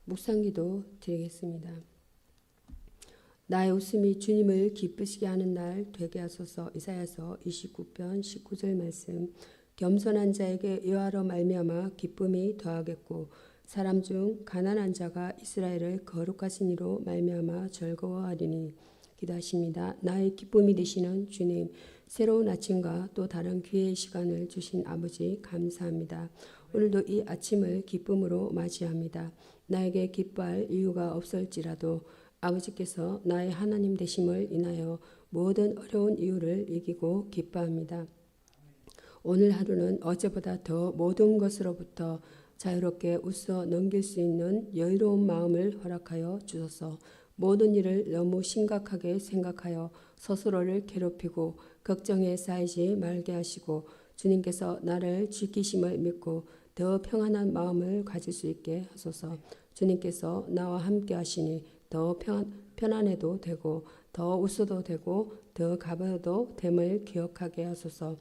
묵상기도 드리겠습니다. 나의 웃음이 주님을 기쁘시게 하는 날 되게 하소서. 이사야서 29편 19절 말씀. 겸손한 자에게 여호와로 말미암아 기쁨이 더하겠고 사람 중 가난한 자가 이스라엘을 거룩하신 이로 말미암아 즐거워하리니. 기도하십니다. 나의 기쁨이 되시는 주님, 새로운 아침과 또 다른 기회의 시간을 주신 아버지 감사합니다. 오늘도 이 아침을 기쁨으로 맞이합니다. 나에게 기뻐할 이유가 없을지라도 아버지께서 나의 하나님 되심을 인하여 모든 어려운 이유를 이기고 기뻐합니다. 오늘 하루는 어제보다 더 모든 것으로부터 자유롭게 웃어 넘길 수 있는 여유로운 마음을 허락하여 주소서. 모든 일을 너무 심각하게 생각하여 스스로를 괴롭히고 걱정에 쌓이지 말게 하시고 주님께서 나를 지키심을 믿고 더 평안한 마음을 가질 수 있게 하소서. 주님께서 나와 함께 하시니 더 편안해도 되고 더 웃어도 되고 더 가벼워도 됨을 기억하게 하소서.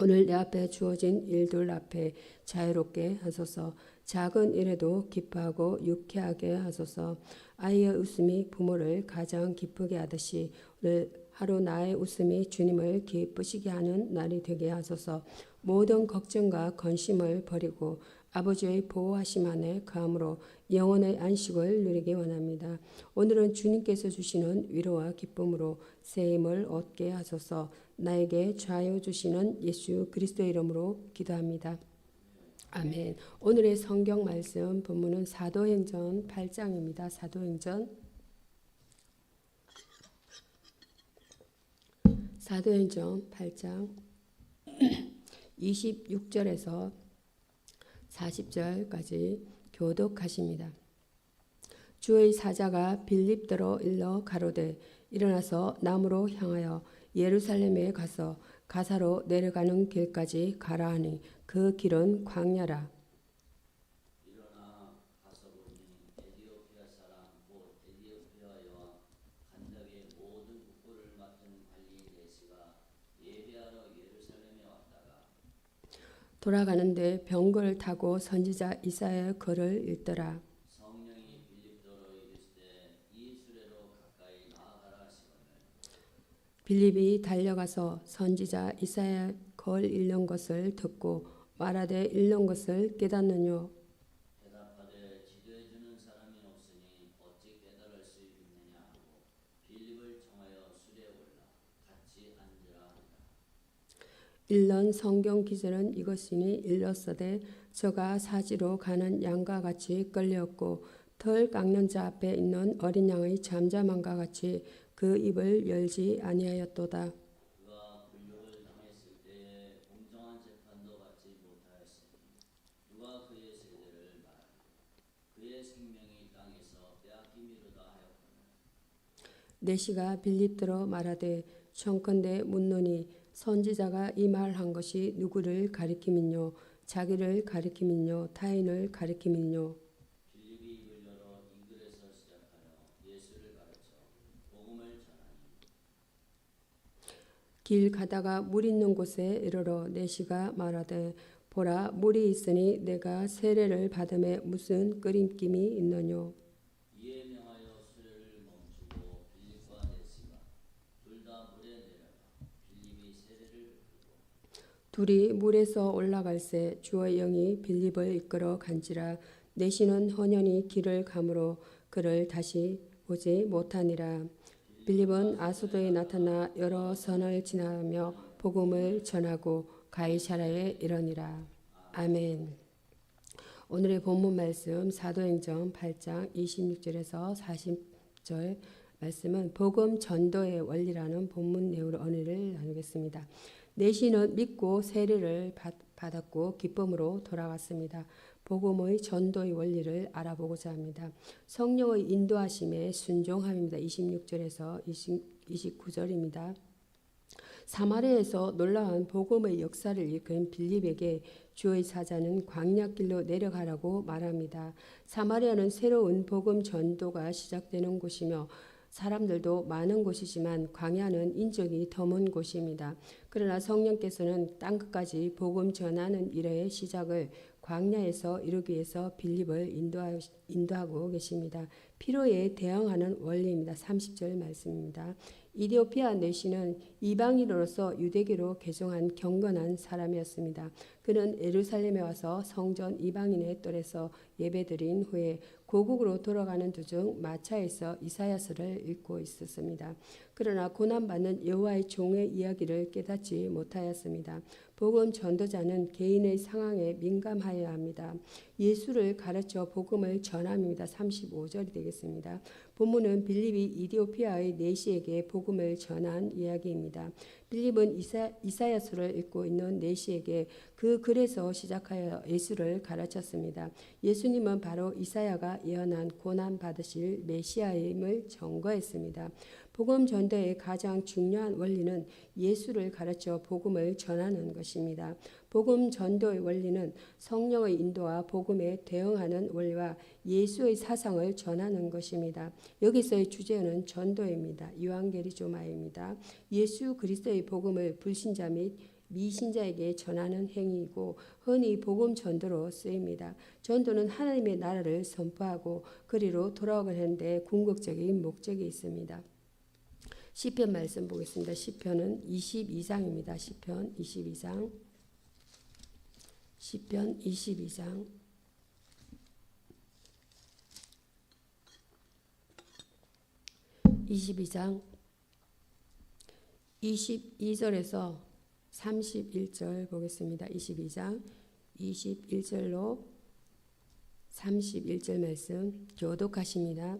오늘 내 앞에 주어진 일들 앞에 자유롭게 하소서. 작은 일에도 기뻐하고 유쾌하게 하소서. 아이의 웃음이 부모를 가장 기쁘게 하듯이 오늘 하루 나의 웃음이 주님을 기쁘시게 하는 날이 되게 하소서. 모든 걱정과 근심을 버리고 아버지의 보호하심 안에 거함으로 영혼의 안식을 누리기 원합니다. 오늘은 주님께서 주시는 위로와 기쁨으로 새 힘을 얻게 하소서. 나에게 자유 주시는 예수 그리스도의 이름으로 기도합니다. 아멘. 오늘의 성경 말씀 본문은 사도행전 8장입니다. 사도행전 8장 26절에서 40절까지 교독하십니다. 주의 사자가 빌립더로 일러 가로되 일어나서 남으로 향하여 예루살렘에 가서 가사로 내려가는 길까지 가라 하니 그 길은 광야라. 일어나 가서 보니 에디오피아 사람 곧 에디오피아 여왕 간닥의 모든 국부를 맡은 관리인 내시가 예배하러 예루살렘에 왔다가 돌아가는데 병거를 타고 선지자 이사야의 글을 읽더라. 성령이 빌립도로 이르시되 이 수레로 가까이 나아가라 하시거늘 빌립이 달려가서 선지자 이사야 글 읽는 것을 듣고 말하되 읽는 것을 깨닫느뇨. 대답하되 지도해 주는 사람이 없으니 어찌 깨달을 수 있느냐 하고 빌립을 청하여 수레에 올라 같이 앉으라 하니라. 읽는 성경 기절은 이것이니 일렀으되 저가 사지로 가는 양과 같이 끌려왔고 털 깎는 자 앞에 있는 어린 양의 잠잠함과 같이 그 입을 열지 아니하였도다. 그가 굴욕을 당했을 때에 공정한 재판도 받지 못하였으니 누가 그의 세대를 말하리요. 그의 생명이 땅에서 빼앗김이로다 하였거늘 내시가 빌립더러 말하되 청컨대 묻노니 선지자가 이 말한 것이 누구를 가리킴이뇨 자기를 가리킴이뇨 타인을 가리킴이뇨. 빌립이 입을 열어 이 글에서 시작하여 예수를 가르쳐 복음을 전하니 길 가다가 물 있는 곳에 이르러 내시가 말하되 보라 물이 있으니 내가 세례를 받음에 무슨 끄림김이 있느뇨. 이에 명하여 수레를 멈추고 빌립과 네시가 둘 다 물에 내려가 빌립이 세례를 베풀고 둘이 물에서 올라갈새 주의 영이 빌립을 이끌어 간지라. 내시는 헌연히 길을 가므로 그를 다시 보지 못하니라. 빌립은 아소도에 나타나 여러 선을 지나며 복음을 전하고 가이사라에 이르니라. 아멘. 오늘의 본문 말씀 사도행전 8장 26절에서 40절 말씀은 복음 전도의 원리라는 본문 내용으로 은혜를 나누겠습니다. 내시는 믿고 세례를 받았고 기쁨으로 돌아왔습니다. 복음의 전도의 원리를 알아보고자 합니다. 성령의 인도하심에 순종함입니다. 26절에서 29절입니다. 사마리아에서 놀라운 복음의 역사를 이끈 빌립에게 주의 사자는 광야길로 내려가라고 말합니다. 사마리아는 새로운 복음 전도가 시작되는 곳이며 사람들도 많은 곳이지만 광야는 인적이 드문 곳입니다. 그러나 성령께서는 땅끝까지 복음 전하는 일의 시작을 광야에서 이루기 위해서 빌립을 인도하고 계십니다. 필요에 대응하는 원리입니다. 30절 말씀입니다. 이디오피아 내시는 이방인으로서 유대교로 개종한 경건한 사람이었습니다. 그는 예루살렘에 와서 성전 이방인의 뜰에서 예배드린 후에 고국으로 돌아가는 도중 마차에서 이사야서를 읽고 있었습니다. 그러나 고난받는 여호와의 종의 이야기를 깨닫지 못하였습니다. 복음 전도자는 개인의 상황에 민감하여야 합니다. 예수를 가르쳐 복음을 전함입니다. 35절이 되겠습니다. 본문은 빌립이 이디오피아의 내시에게 복음을 전한 이야기입니다. 빌립은 이사야서를 읽고 있는 내시에게 그 글에서 시작하여 예수를 가르쳤습니다. 예수님은 바로 이사야가 예언한 고난 받으실 메시아임을 증거했습니다. 복음 전도의 가장 중요한 원리는 예수를 가르쳐 복음을 전하는 것입니다. 복음 전도의 원리는 성령의 인도와 복음에 대응하는 원리와 예수의 사상을 전하는 것입니다. 여기서의 주제는 전도입니다. 유앙게리조마입니다. 예수 그리스도의 복음을 불신자 및 미신자에게 전하는 행위이고 흔히 복음 전도로 쓰입니다. 전도는 하나님의 나라를 선포하고 그리로 돌아오는 데 궁극적인 목적이 있습니다. 시편 말씀 보겠습니다. 시편은 22장입니다. 시편 22장. 시편 22장. 22장 22절에서 31절 보겠습니다. 22장 21절로 31절 말씀 교독하십니다.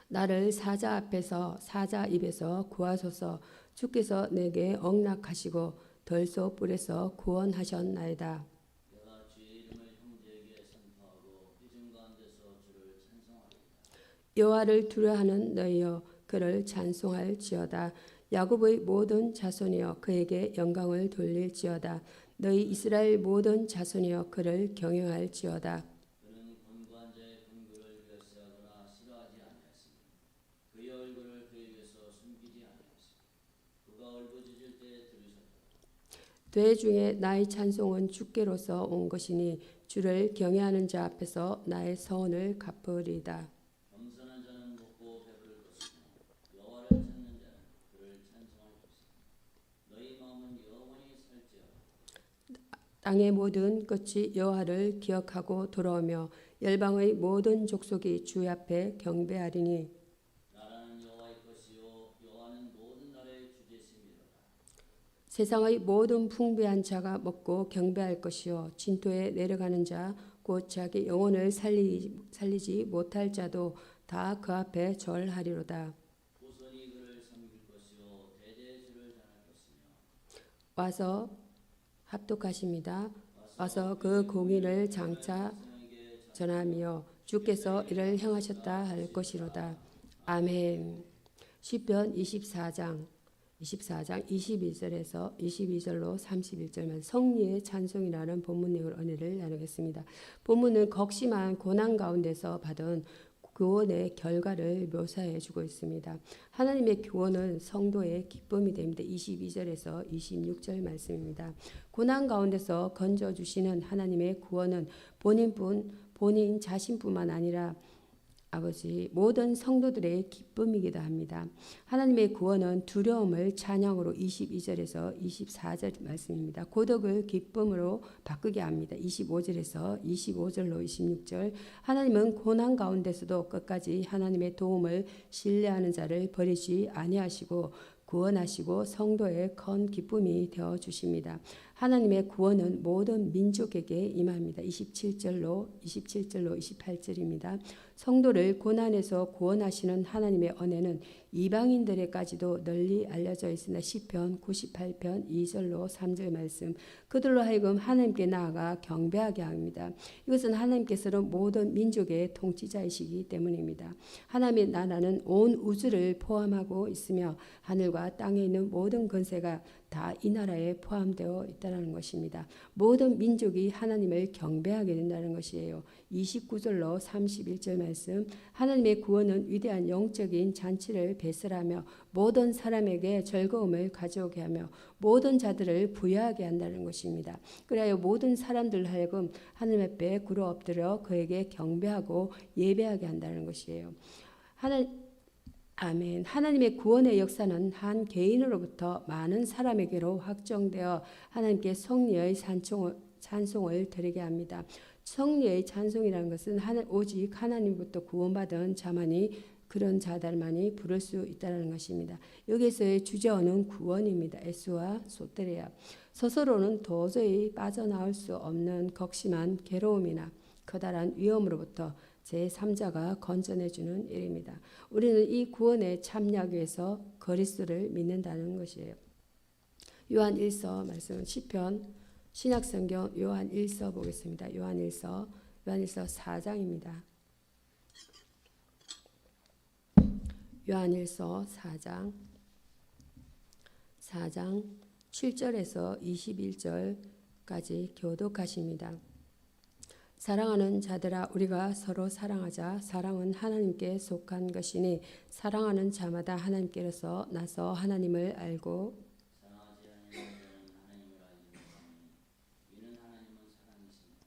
나를 사자 앞에서 사자 입에서 구하소서. 주께서 내게 억락하시고 덜소 뿔에서 구원하셨나이다. 내가 주의 이름을 형제에게 선포하고 회중 가운데서 주를 찬송하리이다. 여호와를 두려워하는 너희여 그를 찬송할지어다. 야곱의 모든 자손이여 그에게 영광을 돌릴지어다. 너희 이스라엘 모든 자손이여 그를 경영할지어다. 그는 권고한 자의 근거를 멸시하거나 싫어하지 아니하시니 그의 얼굴을 그에 위해서 숨기지 아니하시니 그가 울부짖을 때 들으셨다. 돼 중에 나의 찬송은 주께로서 온 것이니 주를 경외하는 자 앞에서 나의 서원을 갚으리이다. 겸손한 자는 먹고 배부를 것이며 여호와를 찾는 자는 그를 찬송할 것이다. 너희 마음은 영원히 살지어다. 땅의 모든 끝이 여호와를 기억하고 돌아오며 열방의 모든 족속이 주 앞에 경배하리니 나라는 여호와의 것이요 여호와는 모든 나라의 주제심이로다. 세상의 모든 풍부한 자가 먹고 경배할 것이요 진토에 내려가는 자 곧 자기 영혼을 살리지 못할 자도 다 그 앞에 절하리로다. 후손이 그를 섬길 것이요 대대의 주를 전할 것이며 와서 합독하십니다. 와서 그 공의를 장차 백성에게 전하며 주께서 이를 행하셨다 할 것이로다. 아멘. 시편 24장 22절에서 22절로 31절만 성리의 찬송이라는 본문 내용을 은혜를 나누겠습니다. 본문은 극심한 고난 가운데서 받은 구원의 결과를 묘사해 주고 있습니다. 하나님의 구원은 성도의 기쁨이 됩니다. 22절에서 26절 말씀입니다. 고난 가운데서 건져 주시는 하나님의 구원은 본인 자신뿐만 아니라 아버지 모든 성도들의 기쁨이기도 합니다. 하나님의 구원은 두려움을 찬양으로 22절에서 24절 말씀입니다. 고독을 기쁨으로 바꾸게 합니다. 25절에서 25절로 26절 하나님은 고난 가운데서도 끝까지 하나님의 도움을 신뢰하는 자를 버리지 아니하시고 구원하시고 성도의 큰 기쁨이 되어 주십니다. 하나님의 구원은 모든 민족에게 임합니다. 27절로 28절입니다. 성도를 고난에서 구원하시는 하나님의 은혜는 이방인들에까지도 널리 알려져 있으나 시편 98편 2절로 3절 말씀 그들로 하여금 하나님께 나아가 경배하게 합니다. 이것은 하나님께서는 모든 민족의 통치자이시기 때문입니다. 하나님의 나라는 온 우주를 포함하고 있으며 하늘과 땅에 있는 모든 권세가 다 이 나라에 포함되어 있다는 있다는 것입니다. 모든 민족이 하나님을 경배하게 된다는 것이에요. 29절로 31절 말씀, 하나님의 구원은 위대한 영적인 잔치를 배설하며 모든 사람에게 즐거움을 가져오게 하며 모든 자들을 부여하게 한다는 것입니다. 그래야 모든 사람들 하여금 하나님 앞에 굴어 엎드려 그에게 경배하고 예배하게 한다는 것이에요. 아멘. 하나님의 구원의 역사는 한 개인으로부터 많은 사람에게로 확정되어 하나님께 성리의 찬송을 드리게 합니다. 성리의 찬송이라는 것은 오직 하나님부터 구원받은 자만이, 그런 자들만이 부를 수 있다는 것입니다. 여기서의 주제어는 구원입니다. 에스와 소테레아. 스스로는 도저히 빠져나올 수 없는 극심한 괴로움이나 커다란 위험으로부터 제3자가 건져내주는 일입니다. 우리는 이 구원에 참여하기 위해서 그리스도를 믿는다는 것이에요. 요한 1서 말씀은 시편, 신약성경 요한 1서 보겠습니다. 요한 1서 4장입니다. 요한 1서 4장 7절에서 21절까지 교독하십니다. 사랑하는 자들아, 우리가 서로 사랑하자. 사랑은 하나님께 속한 것이니 사랑하는 자마다 하나님께로서 나서 하나님을 알고 사랑하지 아니하는 자는 하나님을 알지 못하니 이는 하나님은 사랑이시니라.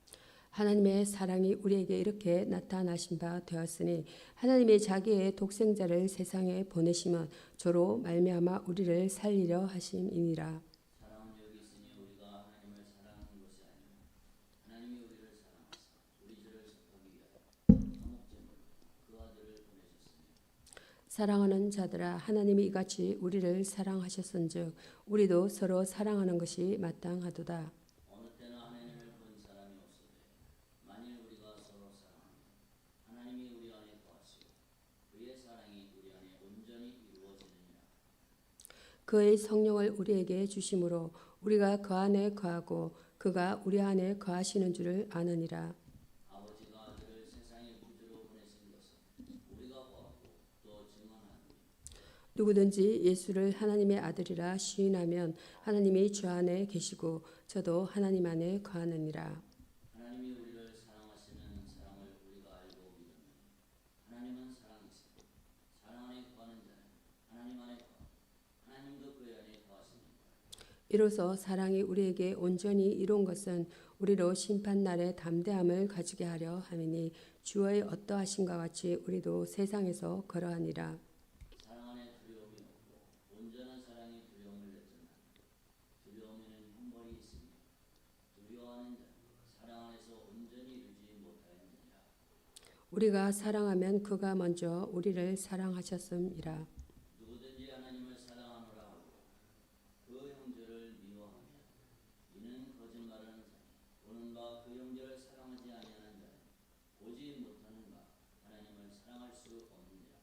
하나님의 사랑이 우리에게 이렇게 나타나신 바 되었으니 하나님의 자기의 독생자를 세상에 보내심은 저로 말미암아 우리를 살리려 하심이니라. 사랑은 여기 있으니 우리가 하나님을 사랑한 것이 아니라 하나님이 우리를 사랑하사 우리 죄를 속하기 위하여 화목제물로 그 아들을 보내셨으니. 사랑하는 자들아, 하나님이 이같이 우리를 사랑하셨은즉 우리도 서로 사랑하는 것이 마땅하도다. 어느 때나 하나님을 본 사람이 없으되 만일 우리가 서로 사랑하면 하나님이 우리 안에 거하시고 그의 사랑이 우리 안에 온전히 이루어지느니라. 그의 성령을 우리에게 주심으로 우리가 그 안에 거하고 그가 우리 안에 거하시는 줄을 아느니라. 아버지가 아들을 세상의 구주로 보내신 것은 우리가 보았고 또 증언하노니 누구든지 예수를 하나님의 아들이라 시인하면 하나님이 주 안에 계시고 저도 하나님 안에 거하느니라. 하나님이 우리를 사랑하시는 사랑을 우리가 알고 믿으니 하나님은 사랑이시고 사랑 안에 거하는 자는 하나님 안에 거하고 하나님도 그의 안에 거하시니라. 이로써 사랑이 우리에게 온전히 이룬 것은 우리로 심판날의 담대함을 가지게 하려 함이니 주의 어떠하신가 같이 우리도 세상에서 그러하니라. 사랑 안에 두려움이 없고 온전한 사랑이 두려움을 내쫓나니 두려움에는 형벌이 있으니 두려워하는 자는 사랑 안에서 온전히 이루지 못하였느니라. 우리가 사랑하면 그가 먼저 우리를 사랑하셨음이라. 누구든지 하나님을 사랑하노라 하고 그 형제를 미워하면 이는 거짓말하는 자니 보는 바 그 형제를 사랑하지 아니하는 자는 보지 못하는 바 하나님을 사랑할 수 없느니라.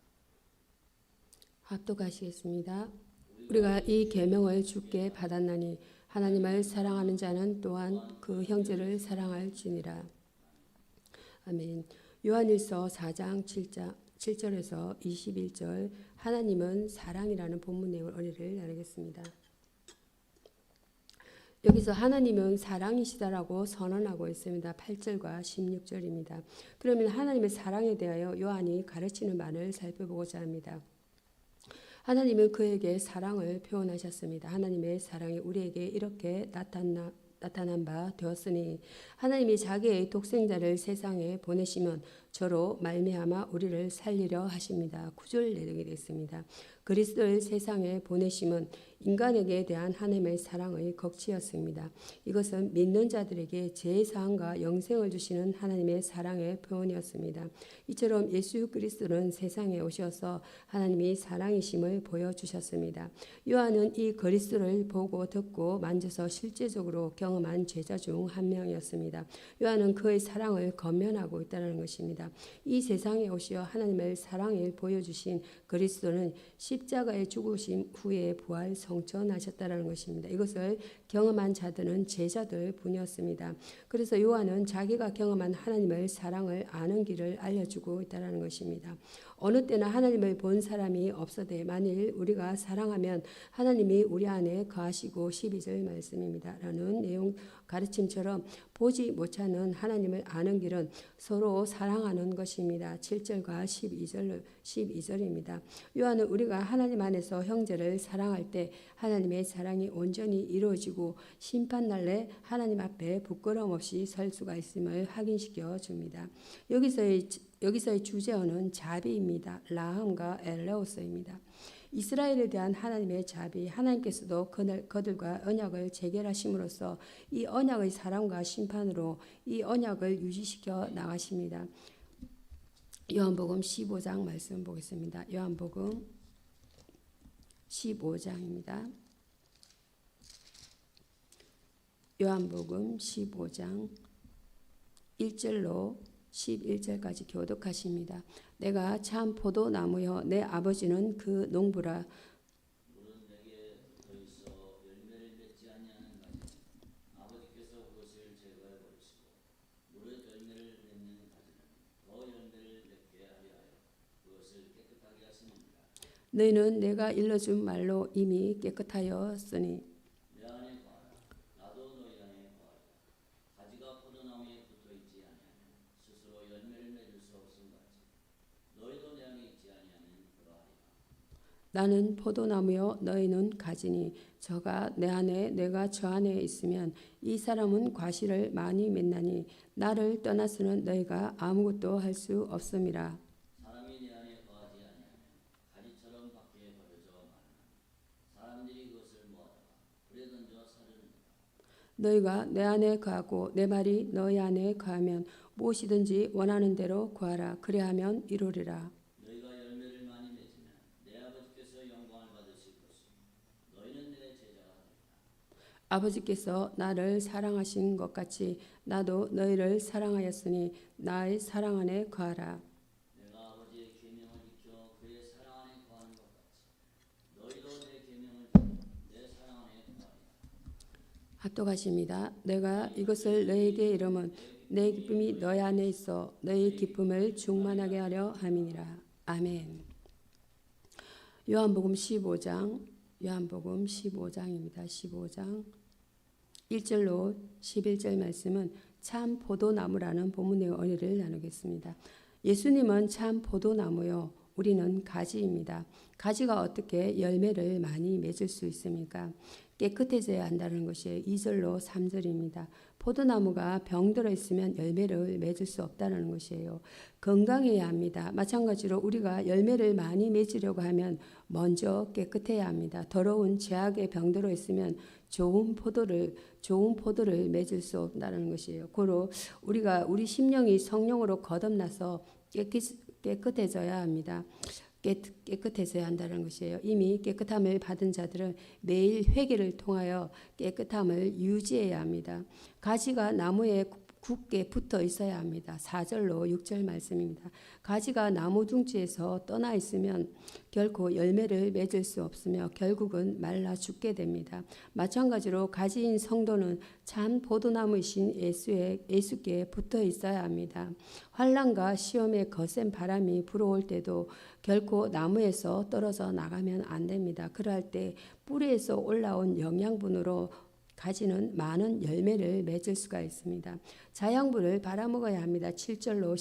합독하시겠습니다. 우리가 이 계명을 주께 받았나니 하나님을 사랑하는 자는 또한 그 형제를 사랑할지니라. 아멘. 요한일서 4장 7절에서 21절, 하나님은 사랑이라는 본문 내용을 은혜를 나누겠습니다. 여기서 하나님은 사랑이시다라고 선언하고 있습니다. 8절과 16절입니다. 그러면 하나님의 사랑에 대하여 요한이 가르치는 말을 살펴보고자 합니다. 하나님은 그에게 사랑을 표현하셨습니다. 하나님의 사랑이 우리에게 이렇게 나타난 바 되었으니 하나님이 자기의 독생자를 세상에 보내시면 저로 말미암아 우리를 살리려 하십니다. 9절 내용이 되겠습니다. 그리스도를 세상에 보내심은 인간에게 대한 하나님의 사랑의 극치였습니다. 이것은 믿는 자들에게 제사함과 영생을 주시는 하나님의 사랑의 표현이었습니다. 이처럼 예수 그리스도는 세상에 오셔서 하나님이 사랑이심을 보여주셨습니다. 요한은 이 그리스도를 보고 듣고 만져서 실제적으로 경험한 제자 중 한 명이었습니다. 요한은 그의 사랑을 권면하고 있다는 것입니다. 것입니다. 이 세상에 오시어 하나님의 사랑을 보여주신 그리스도는 십자가에 죽으심 후에 부활 성천하셨다는 것입니다. 이것을 경험한 자들은 제자들 뿐이었습니다. 그래서 요한은 자기가 경험한 하나님의 사랑을 아는 길을 알려주고 있다는 것입니다. 어느 때나 하나님을 본 사람이 없어되 만일 우리가 사랑하면 하나님이 우리 안에 거하시고 12절 말씀입니다. 라는 내용 가르침처럼 보지 못하는 하나님을 아는 길은 서로 사랑하는 것입니다. 7절과 12절입니다. 요한은 우리가 하나님 안에서 형제를 사랑할 때 하나님의 사랑이 온전히 이루어지고 심판날에 하나님 앞에 부끄러움 없이 설 수가 있음을 확인시켜 줍니다. 여기서의 주제어는 자비입니다. 라함과 엘레오스입니다. 이스라엘에 대한 하나님의 자비, 하나님께서도 그들과 언약을 재결하심으로써 이 언약의 사랑과 심판으로 이 언약을 유지시켜 나가십니다. 요한복음 15장 말씀 보겠습니다. 요한복음 15장입니다. 요한복음 15장 1절로 11절까지 교독하십니다. 내가 참 포도나무여 내 아버지는 그 농부라. 물은 내게 붙어 있어 열매를 맺지 아니하는 가지 아버지께서 그것을 제거해 버리시고 무릇 열매를 맺는 가지는 더 열매를 맺게 하려 하여 그것을 깨끗하게 하시느니라. 너희는 내가 일러준 말로 이미 깨끗하였으니 내 안에 거하라 나도 너희 안에 거하리라. 가지가 포도나무에 붙어 있지 아니하면 스스로 열매를 맺을 수 없음 같이 너희도 내 안에 있지 아니하면 그러하리라. 나는 포도나무요 너희는 가지니 저가 내 안에 내가 저 안에 있으면 이 사람은 과실을 많이 맺나니 나를 떠나서는 너희가 아무것도 할 수 없음이라. 사람이 내 안에 거하지 아니하면 가지처럼 밖에 버려져 마르나 사람들이 그것을 모아다가 불에 던져 사르느니라. 너희가 내 안에 거하고 내 말이 너희 안에 거하면 무엇이든지 원하는 대로 구하라. 그래하면 이루리라. 너희가 열매를 많이 맺으면 내 아버지께서 영광을 받으실 것이요 너희는 내 제자가 되리라. 아버지께서 나를 사랑하신 것 같이 나도 너희를 사랑하였으니 나의 사랑 안에 거하라. 내가 아버지의 계명을 지켜 그의 사랑 안에 거하는 것 같이 너희도 내 계명을 지켜 내 사랑 안에 거하리라. 합독하십니다. 내가 이것을 너희에게 이름은 내 기쁨이 너희 안에 있어 너희 기쁨을 충만하게 하려 함이니라. 아멘. 요한복음 15장입니다. 15장 1절로 11절 말씀은 참 포도나무라는 본문의 언어를 나누겠습니다. 예수님은 참 포도나무요 우리는 가지입니다. 가지가 어떻게 열매를 많이 맺을 수 있습니까? 깨끗해져야 한다는 것이 2절로 3절입니다. 포도나무가 병들어 있으면 열매를 맺을 수 없다는 것이에요. 건강해야 합니다. 마찬가지로 우리가 열매를 많이 맺으려고 하면 먼저 깨끗해야 합니다. 더러운 죄악에 병들어 있으면 좋은 포도를 맺을 수 없다는 것이에요. 고로 우리 심령이 성령으로 거듭나서 깨끗해져야 합니다. 깨끗해져야 한다는 것이에요. 이미 깨끗함을 받은 자들은 매일 회개를 통하여 깨끗함을 유지해야 합니다. 가지가 나무에 굳게 붙어 있어야 합니다. 4절로 6절 말씀입니다. 가지가 나무 둥지에서 떠나 있으면 결코 열매를 맺을 수 없으며 결국은 말라 죽게 됩니다. 마찬가지로 가지인 성도는 참 포도나무이신 예수께 붙어 있어야 합니다. 환난과 시험의 거센 바람이 불어올 때도 결코 나무에서 떨어져 나가면 안 됩니다. 그럴 때 뿌리에서 올라온 영양분으로 가지는 많은 열매를 맺을 수가 있습니다. 자양분을 받아먹어야 합니다. 7절로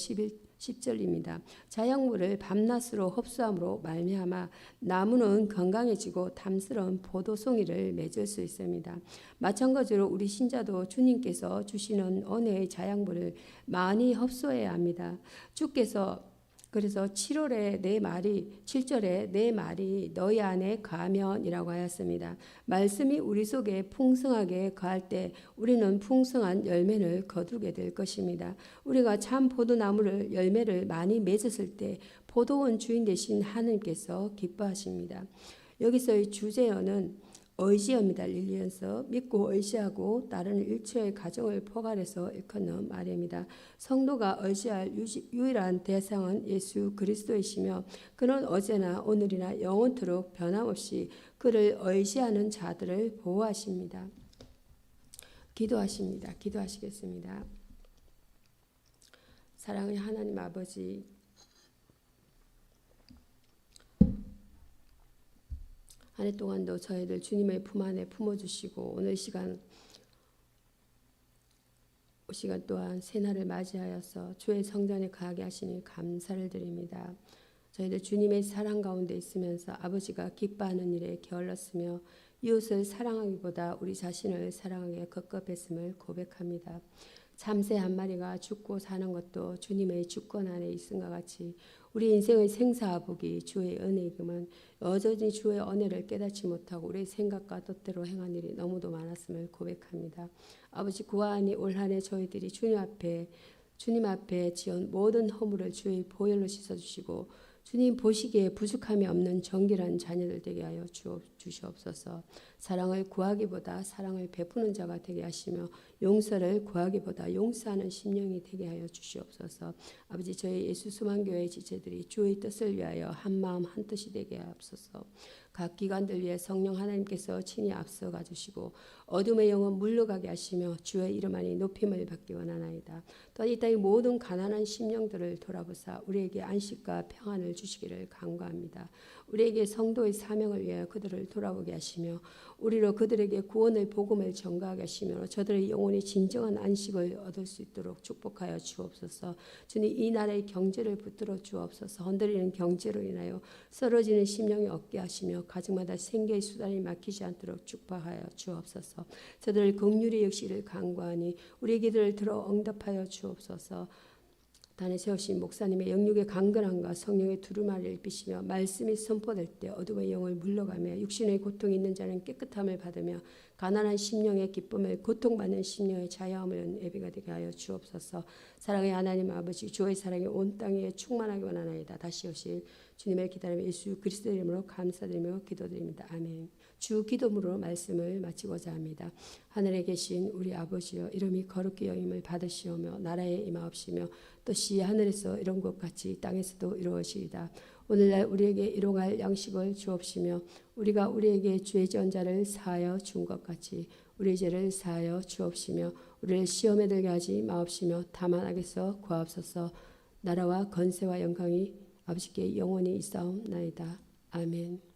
10절입니다. 자양분을 밤낮으로 흡수함으로 말미암아 나무는 건강해지고 탐스러운 포도송이를 맺을 수 있습니다. 마찬가지로 우리 신자도 주님께서 주시는 은혜의 자양분을 많이 흡수해야 합니다. 주께서 그래서 7절에 내 말이 너희 안에 거하면이라고 하였습니다. 말씀이 우리 속에 풍성하게 거할 때 우리는 풍성한 열매를 거두게 될 것입니다. 우리가 참 포도나무를 열매를 많이 맺었을 때 포도원 주인 되신 하나님께서 기뻐하십니다. 여기서의 주제어는 의지합니다. 릴리언서 믿고 의지하고 따르는 일체의 가정을 포괄해서 일컫는 말입니다. 성도가 의지할 유일한 대상은 예수 그리스도이시며 그는 어제나 오늘이나 영원토록 변함없이 그를 의지하는 자들을 보호하십니다. 기도하십니다. 기도하시겠습니다. 사랑의 하나님 아버지, 한 해 동안도 저희들 주님의 품 안에 품어주시고 오늘 시간 또한 새날을 맞이하여서 주의 성전에 가게 하시니 감사를 드립니다. 저희들 주님의 사랑 가운데 있으면서 아버지가 기뻐하는 일에 게을렀으며 이웃을 사랑하기보다 우리 자신을 사랑하기에 급급했음을 고백합니다. 참새 한 마리가 죽고 사는 것도 주님의 주권 안에 있음과 같이 우리 인생의 생사화복이 주의 은혜이기만 여전히 주의 은혜를 깨닫지 못하고 우리의 생각과 뜻대로 행한 일이 너무도 많았음을 고백합니다. 아버지 구하니 올 한 해 저희들이 주님 앞에 지은 모든 허물을 주의 보혈로 씻어주시고 주님 보시기에 부족함이 없는 정결한 자녀들 되게 하여 주시옵소서. 사랑을 구하기보다 사랑을 베푸는 자가 되게 하시며 용서를 구하기보다 용서하는 심령이 되게 하여 주시옵소서. 아버지 저희 예수 수만교회 지체들이 주의 뜻을 위하여 한 마음 한 뜻이 되게 하옵소서. 각 기관들 위해 성령 하나님께서 친히 앞서가 주시고 어둠의 영혼 물러가게 하시며 주의 이름 안에 높임을 받기 원하나이다. 또한 이 땅의 모든 가난한 심령들을 돌아보사 우리에게 안식과 평안을 주시기를 간구합니다. 우리에게 성도의 사명을 위하여 그들을 돌아보게 하시며 우리로 그들에게 구원의 복음을 전가하게 하시며 저들의 영혼이 진정한 안식을 얻을 수 있도록 축복하여 주옵소서. 주님 이 나라의 경제를 붙들어 주옵소서. 흔들리는 경제로 인하여 쓰러지는 심령이 없게 하시며 가정마다 생계의 수단이 막히지 않도록 축복하여 주옵소서. 저들을 긍휼히 여기시기를 간구하니 우리 기도를 들어 응답하여 주옵소서. 단에 세우신 목사님의 영육의 강건함과 성령의 두루마리를 비시며 말씀이 선포될 때 어둠의 영을 물러가며 육신의 고통이 있는 자는 깨끗함을 받으며 가난한 심령의 기쁨을 고통받는 심령의 자유함을 예배가 되게 하여 주옵소서. 사랑의 하나님 아버지 주의 사랑이 온 땅에 충만하기 원하나이다. 다시 오실 주님을 기다리며 예수 그리스도의 이름으로 감사드리며 기도드립니다. 아멘. 주 기도문으로 말씀을 마치고자 합니다. 하늘에 계신 우리 아버지여 이름이 거룩히 여김을 받으시오며 나라에 임하옵시며 뜻이 하늘에서 이룬 것 같이 땅에서도 이루어지이다. 오늘날 우리에게 일용할 양식을 주옵시며 우리가 우리에게 죄 지은 자를 사하여 준 것 같이 우리 죄를 사하여 주옵시며 우리를 시험에 들게 하지 마옵시며 다만 악에서 구하옵소서. 나라와 건세와 영광이 아버지께 영원히 있사옵나이다. 아멘.